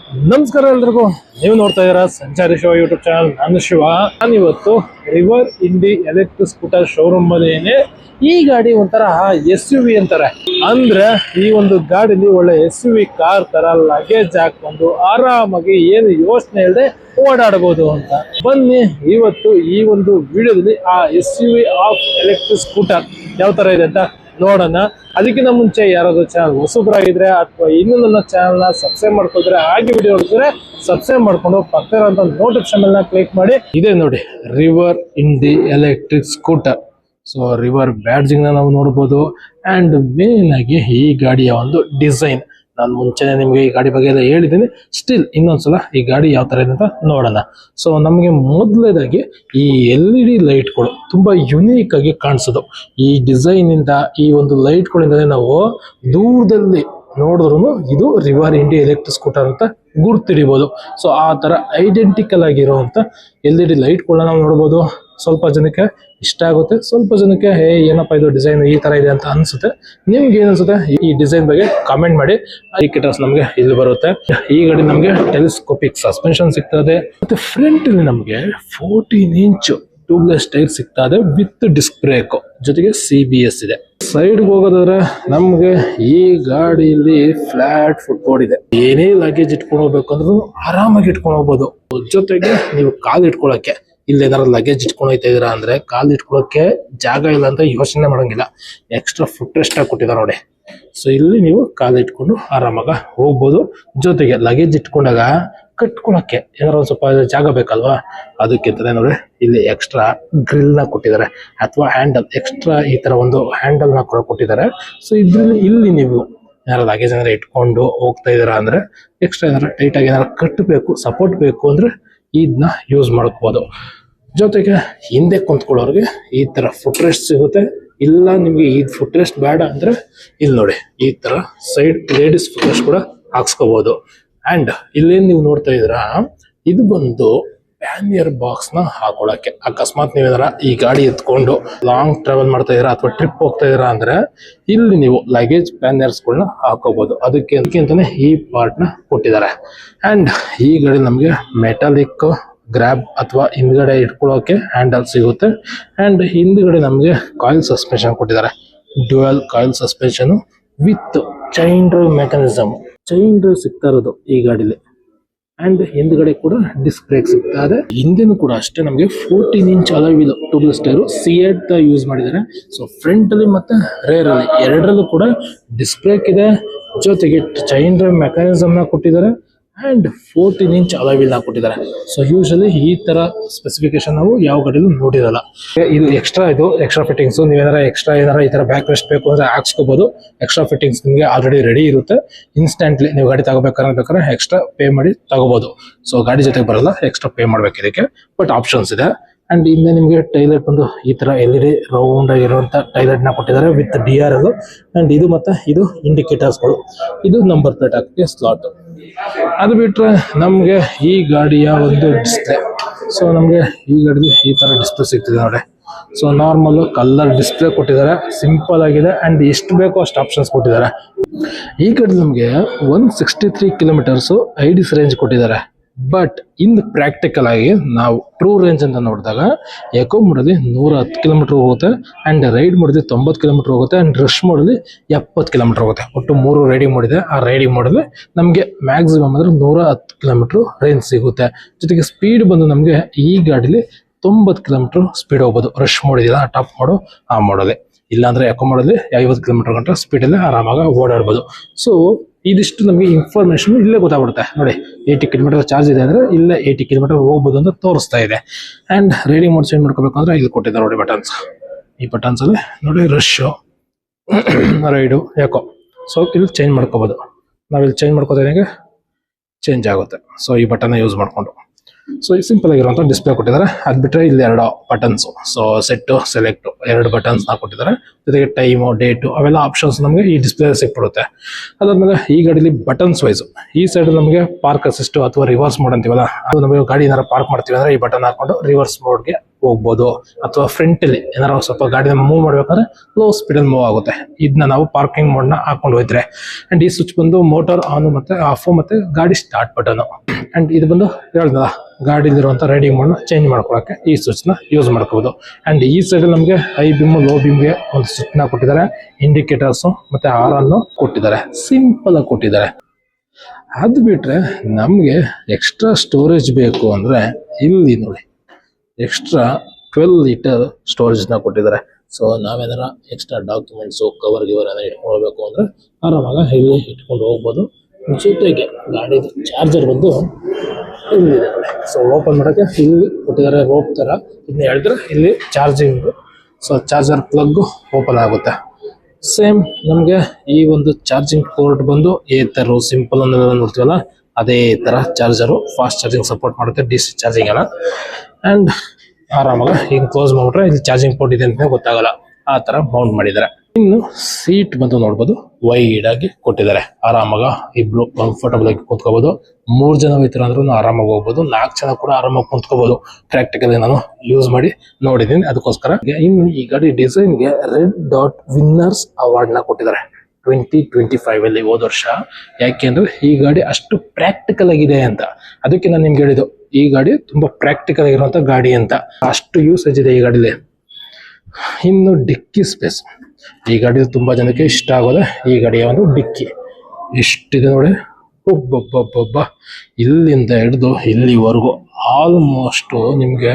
ನಮಸ್ಕಾರ ಎಲ್ರಿಗೂ. ನೀವು ನೋಡ್ತಾ ಇದ್ದೀರಾ ಸಂಚಾರಿ ಶಿವ ಯೂಟ್ಯೂಬ್ ಚಾನಲ್. ನಾನು ಶಿವ. ನಾನಿವತ್ತು river Indie electric scooter showroom ಬಲ್ಲಿನೇ ಈ ಗಾಡಿ ಒಂಥರ SUV ಅಂತಾರೆ. ಅಂದ್ರೆ ಈ ಒಂದು ಗಾಡಿಲಿ ಒಳ್ಳೆ SUV ಕಾರ್ ತರ ಲಗೇಜ್ ಹಾಕೊಂಡು ಆರಾಮಾಗಿ ಏನು ಯೋಚನೆ ಇಲ್ಲದೆ ಓಡಾಡಬಹುದು ಅಂತ. ಬನ್ನಿ ಇವತ್ತು ಈ ಒಂದು ವಿಡಿಯೋದಲ್ಲಿ ಆ SUV ಆಫ್ ಎಲೆಕ್ಟ್ರಿಕ್ ಸ್ಕೂಟರ್ ಯಾವ ತರ ಇದೆ ಅಂತ ನೋಡೋಣ. ಅದಕ್ಕಿಂತ ಮುಂಚೆ ಯಾರಾದ್ರೂ ಚಾನಲ್ ಹೊಸಬ್ರಾಗಿದ್ರೆ ಅಥವಾ ಇನ್ನು ನನ್ನ ಚಾನಲ್ ನ ಸಬ್ಸ್ಕ್ರೈಬ್ ಮಾಡ್ಕೊಳ್ತಾರೆ, ಹಾಗೆ ವಿಡಿಯೋ ನೋಡಿದ್ರೆ ಸಬ್ಸ್ಕ್ರೈಬ್ ಮಾಡ್ಕೊಂಡು ಪಕ್ಕದ ನೋಟಿಫಿಕೇಶನ್ ಮೇಲೆ ಕ್ಲಿಕ್ ಮಾಡಿ. ಇದೆ ನೋಡಿ River Indie electric scooter. So River badging ನಾವು ನೋಡಬಹುದು. ಅಂಡ್ ಮೇನ್ ಆಗಿ ಈ ಗಾಡಿಯ ಒಂದು ಡಿಸೈನ್ ನಾನು ಮುಂಚೆನೆ ನಿಮಗೆ ಈ ಗಾಡಿ ಬಗ್ಗೆ ಎಲ್ಲ ಹೇಳಿದ್ದೀನಿ. ಸ್ಟಿಲ್ ಇನ್ನೊಂದ್ಸಲ ಈ ಗಾಡಿ ಯಾವ ತರ ಇದೆ ಅಂತ ನೋಡೋಣ. ಸೊ ನಮಗೆ ಮೊದಲನೇದಾಗಿ ಈ LED ಲೈಟ್ಗಳು ತುಂಬಾ ಯುನೀಕ್ ಆಗಿ ಕಾಣಿಸೋದು. ಈ ಡಿಸೈನ್ ಇಂದ ಈ ಒಂದು ಲೈಟ್ಗಳಿಂದ ನಾವು ದೂರದಲ್ಲಿ ನೋಡಿದ್ರು ಇದು ರಿವರ್ ಇಂಡಿ ಎಲೆಕ್ಟ್ರಿಕ್ ಸ್ಕೂಟರ್ ಅಂತ ಗುರ್ತಿಡಿಬಹುದು. ಸೊ ಆ ತರ ಐಡೆಂಟಿಕಲ್ ಆಗಿರುವಂತ LED ಲೈಟ್ಗಳನ್ನ ನಾವು ನೋಡಬಹುದು. ಸ್ವಲ್ಪ ಜನಕ್ಕೆ ಇಷ್ಟ ಆಗುತ್ತೆ, ಸ್ವಲ್ಪ ಜನಕ್ಕೆ ಏನಪ್ಪಾ ಇದು ಡಿಸೈನ್ ಈ ತರ ಇದೆ ಅಂತ ಅನ್ಸುತ್ತೆ. ನಿಮ್ಗೆ ಏನ್ ಅನ್ಸುತ್ತೆ ಈ ಡಿಸೈನ್ ಬಗ್ಗೆ ಕಾಮೆಂಟ್ ಮಾಡಿ. ಇಂಡಿಕೇಟರ್ಸ್ ನಮಗೆ ಇಲ್ಲಿ ಬರುತ್ತೆ. ಈ ಗಾಡಿ ನಮಗೆ ಟೆಲಿಸ್ಕೋಪಿಕ್ ಸಸ್ಪೆನ್ಷನ್ ಸಿಗ್ತದೆ. ಮತ್ತೆ ಫ್ರಂಟ್ ಅಲ್ಲಿ ನಮಗೆ 14 ಇಂಚ್ ಟ್ಯೂಬ್ಲೆಸ್ ಟೈರ್ ಸಿಗ್ತಾ ಇದೆ ವಿತ್ ಡಿಸ್ಕ್ ಬ್ರೇಕ್ ಜೊತೆಗೆ CBS ಇದೆ. ಸೈಡ್ ಹೋಗೋದಾದ್ರೆ ನಮ್ಗೆ ಈ ಗಾಡಿಯಲ್ಲಿ ಫ್ಲಾಟ್ ಫುಟ್ ಬೋರ್ಡ್ ಇದೆ. ಏನೇ ಲಗೇಜ್ ಇಟ್ಕೊಂಡು ಹೋಗ್ಬೇಕು ಅಂದ್ರೂ ಆರಾಮಾಗಿ ಇಟ್ಕೊಂಡು ಹೋಗ್ಬೋದು. ಜೊತೆಗೆ ನೀವು ಕಾಲ್ ಇಟ್ಕೊಳಕ್ಕೆ ಇಲ್ಲಿ ಏನಾದ್ರು ಲಗೇಜ್ ಇಟ್ಕೊಂಡು ಹೋಗ್ತಾ ಇದೀರಾ ಅಂದ್ರೆ ಕಾಲ್ ಇಟ್ಕೊಳಕ್ಕೆ ಜಾಗ ಇಲ್ಲ ಅಂತ ಯೋಚನೆ ಮಾಡಂಗಿಲ್ಲ. ಎಕ್ಸ್ಟ್ರಾ ಫುಟ್ ರೆಸ್ಟ್ ಆಗಿ ಕೊಟ್ಟಿದ್ದಾರೆ ನೋಡಿ. ಸೊ ಇಲ್ಲಿ ನೀವು ಕಾಲ್ ಇಟ್ಕೊಂಡು ಆರಾಮಾಗ ಹೋಗ್ಬೋದು. ಜೊತೆಗೆ ಲಗೇಜ್ ಇಟ್ಕೊಂಡಾಗ ಕಟ್ಕೊಳಕ್ಕೆ ಏನಾದ್ರು ಒಂದ್ ಸ್ವಲ್ಪ ಜಾಗ ಬೇಕಲ್ವಾ, ಅದಕ್ಕಿಂತಲೇ ನೋಡಿ ಇಲ್ಲಿ ಎಕ್ಸ್ಟ್ರಾ ಗ್ರಿಲ್ ನ ಕೊಟ್ಟಿದ್ದಾರೆ ಅಥವಾ ಹ್ಯಾಂಡಲ್ ಎಕ್ಸ್ಟ್ರಾ ಈ ತರ ಒಂದು ಹ್ಯಾಂಡಲ್ ನ ಕೂಡ ಕೊಟ್ಟಿದ್ದಾರೆ. ಸೊ ಇದ್ರಲ್ಲಿ ಇಲ್ಲಿ ನೀವು ಏನಾರು ಲಗೇಜ್ ಏನಾರು ಇಟ್ಕೊಂಡು ಹೋಗ್ತಾ ಇದೀರಾ ಅಂದ್ರೆ ಎಕ್ಸ್ಟ್ರಾ ಏನಾರು ಟೈಟ್ ಆಗಿ ಏನಾರು ಕಟ್ಟಬೇಕು, ಸಪೋರ್ಟ್ ಬೇಕು ಅಂದ್ರೆ ಇದನ್ನ ಯೂಸ್ ಮಾಡ್ಕೋಬಹುದು. ಜೊತೆಗೆ ಹಿಂದೆ ಕುಂತ್ಕೊಳ್ಳೋರಿಗೆ ಈ ತರ ಫುಟ್ ರೆಸ್ಟ್ ಸಿಗುತ್ತೆ. ಇಲ್ಲ ನಿಮ್ಗೆ ಈ ಫುಟ್ ರೆಸ್ಟ್ ಬೇಡ ಅಂದ್ರೆ ಇಲ್ಲಿ ನೋಡಿ ಈ ತರ ಸೈಡ್ ಲೇಡೀಸ್ ಫುಟ್ ರೆಸ್ಟ್ ಕೂಡ ಹಾಕ್ಸ್ಕೋಬಹುದು. ಅಂಡ್ ಇಲ್ಲೇನ್ ನೀವು ನೋಡ್ತಾ ಇದ್ದೀರಾ ಇದು ಬಂದು ಪ್ಯಾನಿಯರ್ ಬಾಕ್ಸ್ ನ ಹಾಕೊಳಕ್ಕೆ. ಅಕಸ್ಮಾತ್ ನೀವೇನಾರ ಈ ಗಾಡಿ ಎತ್ಕೊಂಡು ಲಾಂಗ್ ಟ್ರಾವೆಲ್ ಮಾಡ್ತಾ ಇದೀರಾ ಅಥವಾ ಟ್ರಿಪ್ ಹೋಗ್ತಾ ಇದೀರಾ ಅಂದ್ರೆ ಇಲ್ಲಿ ನೀವು ಲಗೇಜ್ ಪ್ಯಾನಿಯರ್ಸ್ ಗಳನ್ನ ಹಾಕೋಬಹುದು. ಅದಕ್ಕಿಂತಾನೆ ಈ ಪಾರ್ಟ್ ನ ಕೊಟ್ಟಿದ್ದಾರೆ. ಅಂಡ್ ಈ ಗಾಡಿ ನಮ್ಗೆ ಮೆಟಾಲಿಕ್ ಗ್ರಾಬ್ ಅಥವಾ ಹಿಂದ್ಗಡೆ ಇಟ್ಕೊಳ್ಳೋಕೆ ಹ್ಯಾಂಡಲ್ ಸಿಗುತ್ತೆ. ಅಂಡ್ ಹಿಂದ್ಗಡೆ ನಮ್ಗೆ ಕಾಯಿಲ್ ಸಸ್ಪೆನ್ಷನ್ ಕೊಟ್ಟಿದ್ದಾರೆ. Dual coil suspension with chain drive mechanism. Chain drive ಸಿಗ್ತಾ ಇರೋದು ಈ ಗಾಡಿಲಿ. ಅಂಡ್ ಹಿಂದ್ಗಡೆ ಕೂಡ ಡಿಸ್ಕ್ ಬ್ರೇಕ್ ಸಿಗ್ತಾ ಇದೆ. ಹಿಂದೆನೂ ಕೂಡ ಅಷ್ಟೇ ನಮಗೆ 14 inch alloy wheel tubeless tyre CEAT use ಮಾಡಿದ್ದಾರೆ. ಸೊ ಫ್ರಂಟ್ ಅಲ್ಲಿ ಮತ್ತೆ ರೇರ್ ಅಲ್ಲಿ ಎರಡರಲ್ಲೂ ಕೂಡ ಡಿಸ್ಕ್ ಬ್ರೇಕ್ ಇದೆ. ಜೊತೆಗೆ ಚೈನ್ ಡ್ರೈವ್ ಮೆಕ್ಯಾನಿಸಮ್ ನ ಕೊಟ್ಟಿದ್ದಾರೆ. ಅಂಡ್ 14 ಇಂಚ್ ಅಲಾಯ್ ವೀಲ್ ನ ಕೊಟ್ಟಿದ್ದಾರೆ. ಸೊ ಯೂಶಲಿ ಈ ತರ ಸ್ಪೆಸಿಫಿಕೇಶನ್ ನಾವು ಯಾವ ಗಾಡಿಲೂ ನೋಡಿರಲ್ಲ. ಇದು ಎಕ್ಸ್ಟ್ರಾ ಫಿಟ್ಟಿಂಗ್ಸ್. ನೀವೇನಾರ ಎಕ್ಸ್ಟ್ರಾ ಏನಾರ ಈ ತರ ಬ್ಯಾಕ್ ರೆಸ್ಟ್ ಬೇಕು ಅಂದ್ರೆ ಹಾಕ್ಸ್ಕೋಬಹುದು. ಎಕ್ಸ್ಟ್ರಾ ಫಿಟ್ಟಿಂಗ್ಸ್ ನಿಮಗೆ ಆಲ್ರೆಡಿ ರೆಡಿ ಇರುತ್ತೆ. ಇನ್ಸ್ಟೆಂಟ್ಲಿ ನೀವು ಗಾಡಿ ತಗೋಬೇಕಾದ್ರೆ ಎಕ್ಸ್ಟ್ರಾ ಪೇ ಮಾಡಿ ತಗೋಬಹುದು. ಸೊ ಗಾಡಿ ಜೊತೆಗೆ ಬರಲ್ಲ, ಎಕ್ಸ್ಟ್ರಾ ಪೇ ಮಾಡ್ಬೇಕು ಇದಕ್ಕೆ. ಬಟ್ ಆಪ್ಷನ್ಸ್ ಇದೆ. ಅಂಡ್ ಹಿಂದೆ ನಿಮಗೆ ಟೈಲೆಟ್ ಬಂದು ಈ ತರ LED ರೌಂಡ್ ಆಗಿರುವಂತ ಟೈಲೆಟ್ ನ ಕೊಟ್ಟಿದ್ದಾರೆ ವಿತ್ DRL. ಅಂಡ್ ಇದು ಮತ್ತೆ ಇದು ಇಂಡಿಕೇಟರ್ಸ್ ಗಳು. ಇದು ನಂಬರ್ ಪ್ಲೇಟ್ ಹಾಕಿ ಸ್ಲಾಟ್. ಅದು ಬಿಟ್ರೆ ನಮ್ಗೆ ಈ ಗಾಡಿಯ ಒಂದು ಡಿಸ್ಪ್ಲೇ. ಸೊ ನಮ್ಗೆ ಈ ಗಾಡಿ ಈ ತರ ಡಿಸ್ಪ್ಲೇ ಸಿಗ್ತಿದೆ ನೋಡಿ. ಸೊ ನಾರ್ಮಲ್ ಕಲರ್ ಡಿಸ್ಪ್ಲೇ ಕೊಟ್ಟಿದ್ದಾರೆ, ಸಿಂಪಲ್ ಆಗಿದೆ. ಅಂಡ್ ಎಷ್ಟು ಬೇಕೋ ಅಷ್ಟು ಆಪ್ಷನ್ಸ್ ಕೊಟ್ಟಿದ್ದಾರೆ. ಈ ಗಾಡಿ ನಮ್ಗೆ 163 ಕಿಲೋಮೀಟರ್ಸ್ IDC ರೇಂಜ್ ಕೊಟ್ಟಿದ್ದಾರೆ. ಬಟ್ ಇನ್ ಪ್ರಾಕ್ಟಿಕಲ್ ಆಗಿ ನಾವು ಟ್ರೂ ರೇಂಜ್ ಅಂತ ನೋಡಿದಾಗ ಎಕೋ ಮೋಡಲ್ಲಿ 110 ಕಿಲೋಮೀಟರ್ ಹೋಗುತ್ತೆ. ಅಂಡ್ ರೈಡ್ ಮೋಡಲ್ಲಿ 90 ಕಿಲೋಮೀಟರ್ ಹೋಗುತ್ತೆ. ಅಂಡ್ ರಶ್ ಮೋಡಲ್ಲಿ 70 ಕಿಲೋಮೀಟರ್ ಹೋಗುತ್ತೆ. ಒಟ್ಟು 3 ರೈಡಿಂಗ್ ಮೋಡ್ ಇದೆ. ಆ ರೈಡಿಂಗ್ ಮೋಡಲ್ಲಿ ನಮಗೆ ಮ್ಯಾಕ್ಸಿಮಮ್ ಅಂದ್ರೆ 110 ಕಿಲೋಮೀಟರ್ ರೇಂಜ್ ಸಿಗುತ್ತೆ. ಜೊತೆಗೆ ಸ್ಪೀಡ್ ಬಂದು ನಮಗೆ ಈ ಗಾಡಿಲಿ 90 ಕಿಲೋಮೀಟರ್ ಸ್ಪೀಡ್ ಹೋಗ್ಬೋದು. ರಶ್ ಮೋಡ್ ಇದೆಯಲ್ಲ ಟಾಪ್ ಮೋಡು, ಆ ಮೋಡಲ್ಲಿ. ಇಲ್ಲಾಂದ್ರೆ ಎಕೋ ಮೋಡಲ್ಲಿ 50 ಕಿಲೋಮೀಟರ್ ಗಂಟೆ ಸ್ಪೀಡಲ್ಲಿ ಆರಾಮಾಗಿ ಓಡಾಡ್ಬೋದು. ಸೊ ಇದಿಷ್ಟು ನಮಗೆ ಇನ್ಫಾರ್ಮೇಶನ್ ಇಲ್ಲೇ ಗೊತ್ತಾಗ್ಬಿಡುತ್ತೆ ನೋಡಿ. 80 ಕಿಲೋಮೀಟರ್ ಚಾರ್ಜ್ ಇದೆ ಅಂದ್ರೆ ಇಲ್ಲೇ 80 ಕಿಲೋಮೀಟರ್ ಹೋಗ್ಬೋದು ಅಂತ ತೋರಿಸ್ತಾ ಇದೆ. ಅಂಡ್ ರೈಡಿಂಗ್ ಮೋಡ್ ಚೇಂಜ್ ಮಾಡ್ಕೋಬೇಕು ಅಂದ್ರೆ ಇಲ್ಲಿ ಕೊಟ್ಟಿದ್ದಾರೆ ನೋಡಿ ಬಟನ್ಸ್. ಈ ಬಟನ್ಸ್ ಅಲ್ಲಿ ನೋಡಿ ರಶ್, ರೈಡು, ಎಕೋ. ಸೊ ಇಲ್ಲಿ ಚೇಂಜ್ ಮಾಡ್ಕೋಬಹುದು. ನಾವಿಲ್ಲಿ ಚೇಂಜ್ ಮಾಡ್ಕೋದ್ರೆ ಚೇಂಜ್ ಆಗುತ್ತೆ. ಸೊ ಈ ಬಟನ್ ಯೂಸ್ ಮಾಡ್ಕೊಂಡು. ಸೊ ಸಿಂಪಲ್ ಆಗಿರುವಂತ ಡಿಸ್ಪ್ಲೇ ಕೊಟ್ಟಿದ್ದಾರೆ. ಅದ್ ಬಿಟ್ರೆ ಇಲ್ಲಿ 2 buttons. So set, select 2 buttons ನ ಕೊಟ್ಟಿದ್ದಾರೆ. ಜೊತೆಗೆ ಟೈಮು, ಡೇಟು ಅವೆಲ್ಲ ಆಪ್ಷನ್ಸ್ ನಮಗೆ ಈ ಡಿಸ್ಪ್ಲೇ ಸಿಕ್ಬಿಡುತ್ತೆ. ಅದಾದ್ಮೇಲೆ ಈ ಗಾಡಿಲಿ ಬಟನ್ಸ್ ವೈಸ್ ಈ ಸೈಡ್ ನಮಗೆ ಪಾರ್ಕ್ ಅಸಿಸ್ಟ್ ಅಥವಾ ರಿವರ್ಸ್ ಮೋಡ್ ಅಂತೀವಲ್ಲ, ಅದು ನಮಗೆ ಗಾಡಿ ಏನಾರ ಪಾರ್ಕ್ ಮಾಡ್ತೀವಿ ಅಂದ್ರೆ ಈ ಬಟನ್ ಹಾಕೊಂಡು ರಿವರ್ಸ್ ಮೋಡ್ಗೆ ಹೋಗ್ಬೋದು, ಅಥವಾ ಫ್ರಂಟ್ ಅಲ್ಲಿ ಏನಾರ ಸ್ವಲ್ಪ ಗಾಡಿನ ಮೂವ್ ಮಾಡ್ಬೇಕಂದ್ರೆ ಲೋ ಸ್ಪೀಡ್ ಅಲ್ಲಿ ಮೂವ್ ಆಗುತ್ತೆ. ಇದನ್ನ ನಾವು ಪಾರ್ಕಿಂಗ್ ಮೋಡ್ ನ ಹಾಕೊಂಡು ಹೋಯ್ತಾರೆ. ಅಂಡ್ ಈ ಸ್ವಿಚ್ ಬಂದು ಮೋಟಾರ್ ಆನ್ ಮತ್ತೆ ಆಫ್ ಮತ್ತೆ ಗಾಡಿ ಸ್ಟಾರ್ಟ್ ಬಟನ್. ಅಂಡ್ ಇದು ಬಂದು ಹೇಳ್ದಲ್ಲ ಗಾಡಿಲಿರುವಂತ ರೈಡಿಂಗ್ ಮೋಡ್ ನ ಚೇಂಜ್ ಮಾಡ್ಕೊಳಕ್ಕೆ ಈ ಸ್ವಿಚ್ ನ ಯೂಸ್ ಮಾಡ್ಕೋಬಹುದು. ಅಂಡ್ ಈ ಸೈಡ್ ನಮಗೆ ಹೈ ಬಿಮ್ ಲೋ ಬಿಮ್ಗೆ ಒಂದು ಸ್ವಿಚ್ ನ ಕೊಟ್ಟಿದ್ದಾರೆ, ಇಂಡಿಕೇಟರ್ಸ್ ಮತ್ತೆ ಹಾರನ್ ಕೊಟ್ಟಿದ್ದಾರೆ, ಸಿಂಪಲ್ ಆಗಿ ಕೊಟ್ಟಿದ್ದಾರೆ. ಅದು ಬಿಟ್ರೆ ನಮ್ಗೆ ಎಕ್ಸ್ಟ್ರಾ ಸ್ಟೋರೇಜ್ ಬೇಕು ಅಂದ್ರೆ ಇಲ್ಲಿ ನೋಡಿ ಎಕ್ಸ್ಟ್ರಾ 12 ಲೀಟರ್ ಸ್ಟೋರೇಜ್ ನ ಕೊಟ್ಟಿದ್ದಾರೆ. ಸೊ ನಾವೇನಾರ ಎಕ್ಸ್ಟ್ರಾ ಡಾಕ್ಯುಮೆಂಟ್ಸ್ ಕವರ್ ಗಿವರ್ ಏನಾರ ಇಟ್ಕೊಳ್ಬೇಕು ಅಂದ್ರೆ ಆರಾಮಾಗ ಇಲ್ಲಿ ಇಟ್ಕೊಂಡು ಹೋಗ್ಬೋದು. ಜೊತೆಗೆ ಗಾಡಿದು ಚಾರ್ಜರ್ ಬಂದು ಇಲ್ಲಿದೆ ನೋಡಿ. ಸೊ ಓಪನ್ ಮಾಡಕ್ಕೆ ಇಲ್ಲಿ ಕೊಟ್ಟಿದ್ದಾರೆ ರೋಪ್ ತರ, ಇದನ್ನ ಹೇಳಿದ್ರೆ ಇಲ್ಲಿ charging, so charger plug open ಆಗುತ್ತೆ. ಸೇಮ್ ನಮ್ಗೆ ಈ ಒಂದು ಚಾರ್ಜಿಂಗ್ ಪೋರ್ಟ್ ಬಂದು ಈ ತರ ಸಿಂಪಲ್ ಅನ್ನೋದನ್ನ ನೋಡ್ತೀವಲ್ಲ ಅದೇ ತರ ಚಾರ್ಜರು, ಫಾಸ್ಟ್ ಚಾರ್ಜಿಂಗ್ ಸಪೋರ್ಟ್ ಮಾಡುತ್ತೆ, DC ಚಾರ್ಜಿಂಗ್ ಅಲ್ಲ. ಅಂಡ್ ಆರಾಮಾಗ ಈಗ ಕ್ಲೋಸ್ ಮಾಡ್ಬಿಟ್ರೆ ಇಲ್ಲಿ ಚಾರ್ಜಿಂಗ್ ಪೋರ್ಟ್ ಇದೆ ಅಂತ ಗೊತ್ತಾಗಲ್ಲ, ಆ ತರ ಮೌಂಟ್ ಮಾಡಿದ್ದಾರೆ. ಇನ್ನು ಸೀಟ್ ಬಂದು ನೋಡ್ಬೋದು ವೈಡ್ ಆಗಿ ಕೊಟ್ಟಿದ್ದಾರೆ, ಆರಾಮಾಗ ಇಬ್ರು ಕಂಫರ್ಟಬಲ್ ಆಗಿ ಕುಂತ್ಕೋಬಹುದು. 3 ಜನ ಹೋಯ್ತಾರೆ ಅಂದ್ರೂ ಆರಾಮಾಗಿ ಹೋಗ್ಬೋದು, 4 ಜನ ಕೂಡ ಆರಾಮಾಗಿ ಕುಂತ್ಕೋಬಹುದು. ಪ್ರಾಕ್ಟಿಕಲ್ ನಾನು ಯೂಸ್ ಮಾಡಿ ನೋಡಿದ್ದೀನಿ, ಅದಕ್ಕೋಸ್ಕರ. ಇನ್ನು ಈ ಗಾಡಿ ಡಿಸೈನ್ಗೆ ರೆಡ್ ಡಾಟ್ ವಿನ್ನರ್ಸ್ ಅವಾರ್ಡ್ ನ ಕೊಟ್ಟಿದ್ದಾರೆ 2025 ಅಲ್ಲಿ, ಹೋದ ವರ್ಷ. ಯಾಕೆಂದ್ರೆ ಈ ಗಾಡಿ ಅಷ್ಟು ಪ್ರಾಕ್ಟಿಕಲ್ ಆಗಿದೆ ಅಂತ, ಅದಕ್ಕೆ ನಾನು ನಿಮ್ಗೆ ಹೇಳಿದ್ದು ಈ ಗಾಡಿ ತುಂಬಾ ಪ್ರಾಕ್ಟಿಕಲ್ ಆಗಿರುವಂತ ಗಾಡಿ ಅಂತ. ಅಷ್ಟು ಯೂಸೇಜ್ ಇದೆ ಈ ಗಾಡಿಲಿ. ಇನ್ನು ಡಿಕ್ಕಿ ಸ್ಪೇಸ್ ಈ ಗಾಡಿ ತುಂಬಾ ಜನಕ್ಕೆ ಇಷ್ಟ ಆಗೋದು. ಈ ಗಾಡಿಯ ಒಂದು ಡಿಕ್ಕಿ ಎಷ್ಟಿದೆ ನೋಡಿ, ಒಬ್ಬೊಬ್ಬೊಬ್ಬೊಬ್ಬ ಇಲ್ಲಿಂದ ಹಿಡಿದು ಇಲ್ಲಿವರೆಗೂ ಆಲ್ಮೋಸ್ಟ್ ನಿಮ್ಗೆ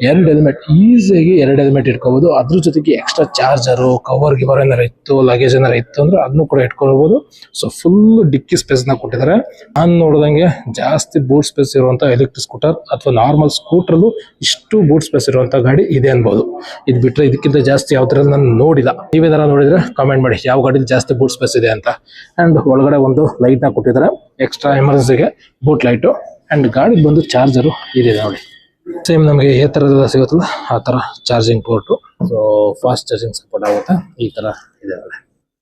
2 ಹೆಲ್ಮೆಟ್ ಈಸಿಯಾಗಿ 2 ಹೆಲ್ಮೆಟ್ ಇಟ್ಕೋಬಹುದು. ಅದ್ರ ಜೊತೆಗೆ ಎಕ್ಸ್ಟ್ರಾ ಚಾರ್ಜರು ಕವರ್ ಗಿವರ್ ಏನಾರ ಇತ್ತು, ಲಗೇಜ್ ಏನಾರ ಇತ್ತು ಅಂದ್ರೆ ಅದನ್ನು ಕೂಡ ಇಟ್ಕೊಳ್ಬಹುದು. ಸೊ ಫುಲ್ ಡಿಕ್ಕಿ ಸ್ಪೇಸ್ ನ ಕೊಟ್ಟಿದ್ದಾರೆ. ನಾನು ನೋಡಿದಂಗೆ ಜಾಸ್ತಿ ಬೂಟ್ ಸ್ಪೇಸ್ ಇರುವಂತ ಎಲೆಕ್ಟ್ರಿಕ್ ಸ್ಕೂಟರ್ ಅಥವಾ ನಾರ್ಮಲ್ ಸ್ಕೂಟರ್ಲು ಇಷ್ಟು ಬೂಟ್ ಸ್ಪೇಸ್ ಇರುವಂತ ಗಾಡಿ ಇದೆ ಅನ್ಬೋದು. ಇದು ಬಿಟ್ರೆ ಇದಕ್ಕಿಂತ ಜಾಸ್ತಿ ಯಾವ ತರ ನಾನು ನೋಡಿಲ್ಲ. ನೀವೇನಾರ ನೋಡಿದ್ರೆ ಕಾಮೆಂಟ್ ಮಾಡಿ ಯಾವ ಗಾಡಿಲಿ ಜಾಸ್ತಿ ಬೂಟ್ ಸ್ಪೇಸ್ ಇದೆ ಅಂತ. ಅಂಡ್ ಒಳಗಡೆ ಒಂದು ಲೈಟ್ ನ ಕೊಟ್ಟಿದ್ದಾರೆ, ಎಕ್ಸ್ಟ್ರಾ ಎಮರ್ಜೆನ್ಸಿಗೆ ಬೂಟ್ ಲೈಟು. ಅಂಡ್ ಗಾಡಿ ಬಂದು ಚಾರ್ಜರು ಇದೆ ನೋಡಿ, ಸೇಮ್ ನಮಗೆ ఏ ತರದೆಲ್ಲ ಸಿಗುತ್ತಲ್ಲ ಆ ತರ charging port. So fast charging support ಆಗುತ್ತೆ, ಈ ತರ ಇದೆ ನೋಡಿ.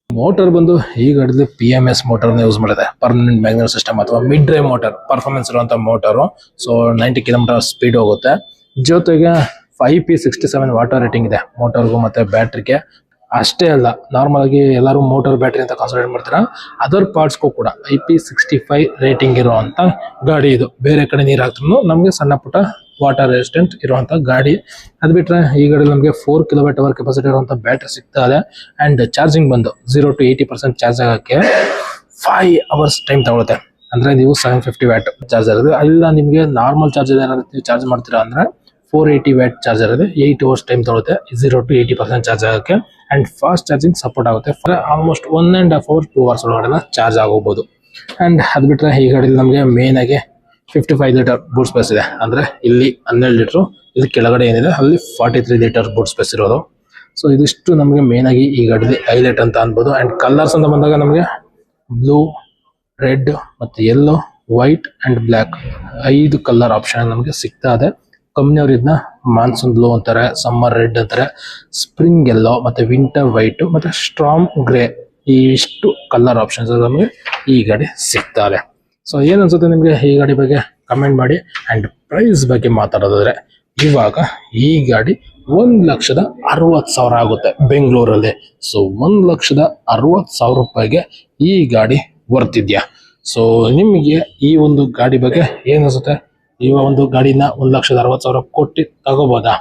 ಮೋಟರ್ ಬಂದು ಈ ಗಾಡಿಲಿ PMS ಮೋಟರ್ನ ಯೂಸ್ ಮಾಡಿದೆ, ಪರ್ಮನೆಂಟ್ ಮ್ಯಾಗ್ನೆಟ್ ಸಿಸ್ಟಮ್ ಅಥವಾ ಮಿಡ್ ಡ್ರೈವ್ ಮೋಟರ್, ಪರ್ಫಾರ್ಮೆನ್ಸ್ ಇರುವಂತ ಮೋಟರು. ಸೊ 90 ಕಿಲೋಮೀಟರ್ ಸ್ಪೀಡ್ ಹೋಗುತ್ತೆ. ಜೊತೆಗೆ 5P67 ವಾಟರ್ ರೇಟಿಂಗ್ ಇದೆ ಮೋಟರ್ಗೂ ಮತ್ತೆ ಬ್ಯಾಟ್ರಿಗೆ. ಅಷ್ಟೇ ಅಲ್ಲ, ನಾರ್ಮಲ್ ಆಗಿ ಎಲ್ಲರೂ ಮೋಟರ್ ಬ್ಯಾಟ್ರಿ ಅಂತ ಕಾನ್ಸಂಟ್ರೇಟ್ ಮಾಡ್ತೀರಾ, ಅದರ್ ಪಾರ್ಟ್ಸ್ಗೂ ಕೂಡ IP65 ರೇಟಿಂಗ್ ಇರುವಂತ ಗಾಡಿ ಇದು. ಬೇರೆ ಕಡೆ ನೀರು ಹಾಕ್ತರೂ ನಮಗೆ ಸಣ್ಣ ಪುಟ್ಟ ವಾಟರ್ ರೆಸಿಸ್ಟೆಂಟ್ ಇರುವಂತ ಗಾಡಿ. ಅದ್ ಬಿಟ್ರೆ ಈ ಗಾಡಿ ನಮಗೆ 4 kWh ಕೆಪಾಸಿಟಿ ಇರುವಂತ ಬ್ಯಾಟ್ರಿ ಸಿಗ್ತಾ ಇದೆ. ಅಂಡ್ ಚಾರ್ಜಿಂಗ್ ಬಂದು 0 to 80% ಚಾರ್ಜ್ ಆಗಕ್ಕೆ 5 hours ಟೈಮ್ ತಗೊಳುತ್ತೆ. ಅಂದ್ರೆ ನೀವು 750 ವ್ಯಾಟ್ ಚಾರ್ಜರ್ ಇದೆ. ಇಲ್ಲ ನಿಮ್ಗೆ ನಾರ್ಮಲ್ ಚಾರ್ಜರ್ ಏನಾದ್ರು ಚಾರ್ಜ್ ಮಾಡ್ತೀರಾ ಅಂದ್ರೆ 480 ವ್ಯಾಟ್ ಚಾರ್ಜರ್ ಇದೆ, 8 hours ಟೈಮ್ ತಗೊಳುತ್ತೆ 0 to 80% ಚಾರ್ಜ್ ಆಗಕ್ಕೆ. ಅಂಡ್ ಫಾಸ್ಟ್ ಚಾರ್ಜಿಂಗ್ ಸಪೋರ್ಟ್ ಆಗುತ್ತೆ, ಆಲ್ಮೋಸ್ಟ್ 1.5 hours 2 hours ಒಳಗಡೆ ಚಾರ್ಜ್ ಆಗೋಬಹುದು. ಅಂಡ್ ಅದ್ ಬಿಟ್ರೆ ಈ ಗಾಡಿಲಿ ನಮಗೆ ಮೇನ್ ಆಗಿ 55 ಲೀಟರ್ ಬೂಟ್ ಸ್ಪೇಸ್ ಇದೆ. ಅಂದ್ರೆ ಇಲ್ಲಿ 12 ಲೀಟರ್, ಇಲ್ಲಿ ಕೆಳಗಡೆ ಏನಿದೆ ಅಲ್ಲಿ 43 ಲೀಟರ್ ಬೂಟ್ ಸ್ಪೇಸ್ ಇರೋದು. ಸೊ ಇದಿಷ್ಟು ನಮಗೆ ಮೇನ್ ಆಗಿ ಈ ಗಾಡಿಲಿ ಹೈಲೈಟ್ ಅಂತ ಅನ್ಬೋದು. ಅಂಡ್ ಕಲರ್ಸ್ ಅಂತ ಬಂದಾಗ ನಮಗೆ ಬ್ಲೂ, ರೆಡ್ ಮತ್ತೆ yellow, white and black 5 colour option ನಮಗೆ ಸಿಗ್ತಾ ಇದೆ. ಕಂಪ್ನಿಯವರು ಇದನ್ನ ಮಾನ್ಸೂನ್ ಬ್ಲೂ ಅಂತಾರೆ, ಸಮ್ಮರ್ ರೆಡ್ ಅಂತಾರೆ, ಸ್ಪ್ರಿಂಗ್ ಯೆಲ್ಲೋ ಮತ್ತೆ ವಿಂಟರ್ ವೈಟ್ ಮತ್ತೆ ಸ್ಟ್ರಾಂಗ್ ಗ್ರೇ, ಈ ಇಷ್ಟು ಕಲರ್ ಆಪ್ಷನ್ಸ್ ನಮಗೆ ಈ ಗಾಡಿ ಸಿಗ್ತಾರೆ. ಸೊ ಏನ್ ಅನ್ಸುತ್ತೆ ನಿಮ್ಗೆ ಈ ಗಾಡಿ ಬಗ್ಗೆ ಕಮೆಂಟ್ ಮಾಡಿ. ಅಂಡ್ ಪ್ರೈಸ್ ಬಗ್ಗೆ ಮಾತಾಡೋದಾದ್ರೆ ಇವಾಗ ಈ ಗಾಡಿ 1,60,000 ಆಗುತ್ತೆ ಬೆಂಗಳೂರಲ್ಲಿ. ಸೊ 1,60,000 ರೂಪಾಯಿಗೆ ಈ ಗಾಡಿ ವರ್ತಿದ್ಯಾ? ಸೊ ನಿಮಗೆ ಈ ಒಂದು ಗಾಡಿ ಬಗ್ಗೆ ಏನ್ ಅನ್ಸುತ್ತೆ? ಈ ಒಂದು ಗಾಡಿನ 1,60,000 ಕೊಟ್ಟು ತಗೋಬಹುದಾ?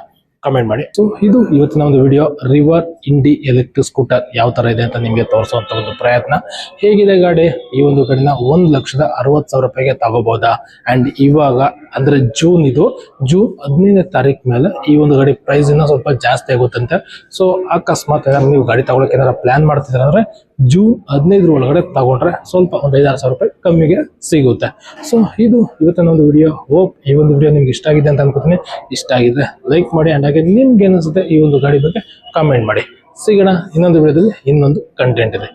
ಕಮೆಂಟ್ ಮಾಡಿ. ಸೊ ಇದು ಇವತ್ತಿನ ಒಂದು video. River Indie electric scooter ಯಾವ ತರ ಇದೆ ಅಂತ ನಿಮಗೆ ತೋರಿಸುವಂತ ಒಂದು ಪ್ರಯತ್ನ. ಹೇಗಿದೆ ಗಾಡಿ? ಈ ಒಂದು ಗಾಡಿನ 1,60,000 ರೂಪಾಯಿಗೆ ತಗೋಬಹುದಾ? ಅಂಡ್ ಇವಾಗ ಅಂದ್ರೆ ಜೂನ್ 15ನೇ ತಾರೀಕು ಮೇಲೆ ಈ ಒಂದು ಗಾಡಿ ಪ್ರೈಸ್ ಇನ್ನ ಸ್ವಲ್ಪ ಜಾಸ್ತಿ ಆಗುತ್ತಂತೆ. ಸೊ ಅಕಸ್ಮಾತ್ ಏನಾದ್ರು ನೀವು ಗಾಡಿ ತಗೊಳಕ್ಕೆ ಏನಾರ ಪ್ಲಾನ್ ಮಾಡ್ತಿದ್ರೆ ಅಂದ್ರೆ ಜೂನ್ 15 ಒಳಗಡೆ ತಗೊಂಡ್ರೆ ಸ್ವಲ್ಪ ಒಂದು 5,000 ರೂಪಾಯಿ ಕಮ್ಮಿಗೆ ಸಿಗುತ್ತೆ. ಸೊ ಇದು ಇವತ್ತಿನ ಒಂದು ವಿಡಿಯೋ. ಹೋಪ್ ಈ ಒಂದು ವಿಡಿಯೋ ನಿಮ್ಗೆ ಇಷ್ಟ ಆಗಿದೆ ಅಂತ ಅನ್ಕೋತೀನಿ. ಇಷ್ಟ ಆಗಿದ್ರೆ ಲೈಕ್ ಮಾಡಿ. ಅಂಡ್ ಹಾಗೆ ನಿಮ್ಗೆ ಏನಿಸುತ್ತೆ ಈ ಒಂದು ಗಾಡಿ ಬಗ್ಗೆ ಕಮೆಂಟ್ ಮಾಡಿ. ಸಿಗೋಣ ಇನ್ನೊಂದು ವಿಡಿಯೋದಲ್ಲಿ ಇನ್ನೊಂದು ಕಂಟೆಂಟ್ ಇದೆ.